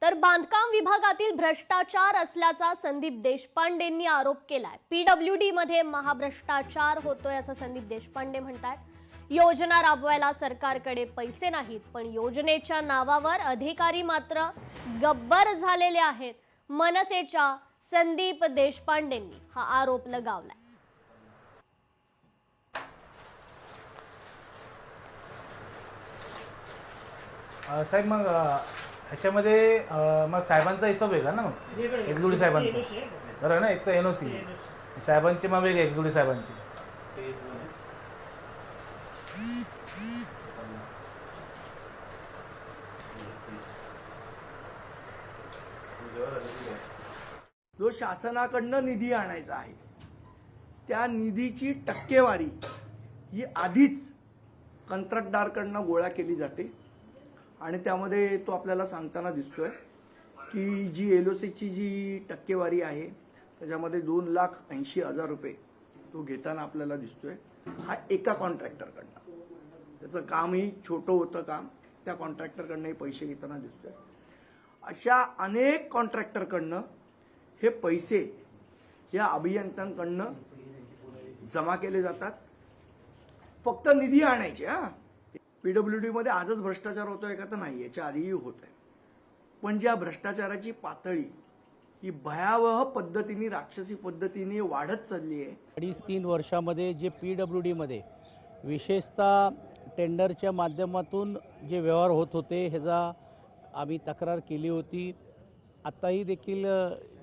तर बांधकाम विभागातील भ्रष्टाचार असल्याचा संदीप देशपांडेंनी आरोप केलाय। पीडब्ल्यूडी मध्ये महाभ्रष्टाचार होतोय असं संदीप देशपांडे म्हणतात। योजना राबवायला सरकारकडे पैसे नाहीत, पण योजनेच्या नावावर अधिकारी मात्र गब्बर झालेले आहेत। मनसेच्या संदीप देशपांडेंनी हा आरोप लगावलाय। साहेब मग ह्याच्यामध्ये मग साहेबांचा हिशोब आहे का ना? मग एकजुडी साहेबांचा बरं ना, एक तर एनओसी साहेबांची मग वेगळी एकजुडी साहेबांची। जो शासनाकडनं निधी आणायचा आहे त्या निधीची टक्केवारी ही आधीच कंत्राटदाराकडनं गोळा केली जाते आणि त्यामध्ये तो आपल्याला सांगताना दिसतोय की जी एलओसीची जी टक्केवारी आहे त्याच्यामध्ये 2,80,000 रुपये तो घेताना आपल्याला दिसतोय। हा एका कॉन्ट्रॅक्टरकडनं, त्याचं कामही छोटं होतं काम, त्या कॉन्ट्रॅक्टरकडनंही पैसे घेताना दिसतोय। अशा अनेक कॉन्ट्रॅक्टरकडनं हे पैसे या अभियंत्यांकडनं जमा केले जातात। फक्त निधी आणायचे। पीडब्ल्यूडी मध्ये आजच भ्रष्टाचार होतोय का? तर नाही, याच्या आधीही होत आहे। पण ज्या भ्रष्टाचाराची पातळी ही भयावह पद्धतीने, राक्षसी पद्धतीने वाढत चालली आहे। 2.5-3 वर्षामध्ये जे पीडब्ल्यूडी मध्ये विशेषतः टेंडरच्या माध्यमातून जे व्यवहार होत होते ह्याचा आम्ही तक्रार केली होती। आताही देखील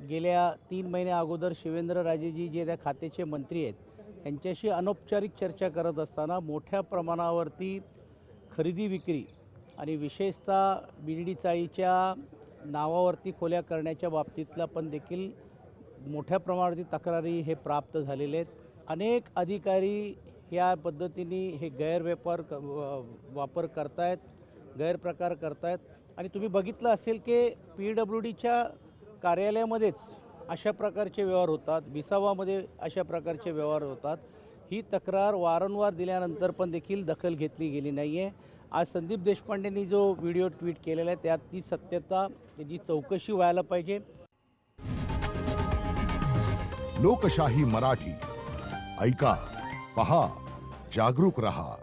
गेल्या 3 महिन्या अगोदर शिवेंद्रराजेजी जे त्या खात्याचे मंत्री आहेत यांच्याशी अनौपचारिक चर्चा करत असताना मोठ्या प्रमाणावरती खरेदी विक्री आणि विशेषतः बीडी चाळीच्या नावावरती खोल्या करण्याच्या बाबतीतला पण देखील मोठ्या प्रमाणावरती तक्रारी हे प्राप्त झालेले आहेत। अनेक अधिकारी या पद्धतीने हे वापर करतायत, गैरप्रकार करतायत आणि तुम्ही बघितलं असेल की पीडब्ल्यूडीच्या कार्यालयामध्येच अशा प्रकारचे व्यवहार होतात, विसावामध्ये अशा प्रकारचे व्यवहार होतात। ही तक्रार वारंवार दिल्यानंतर पण देखील दखल घेतली गेली नाही आहे। आज संदीप देशपांडेंनी जो व्हिडिओ ट्विट केलेला आहे त्यात ती सत्यता, त्याची चौकशी व्हायला पाहिजे। लोकशाही मराठी ऐका, पहा, जागरूक रहा।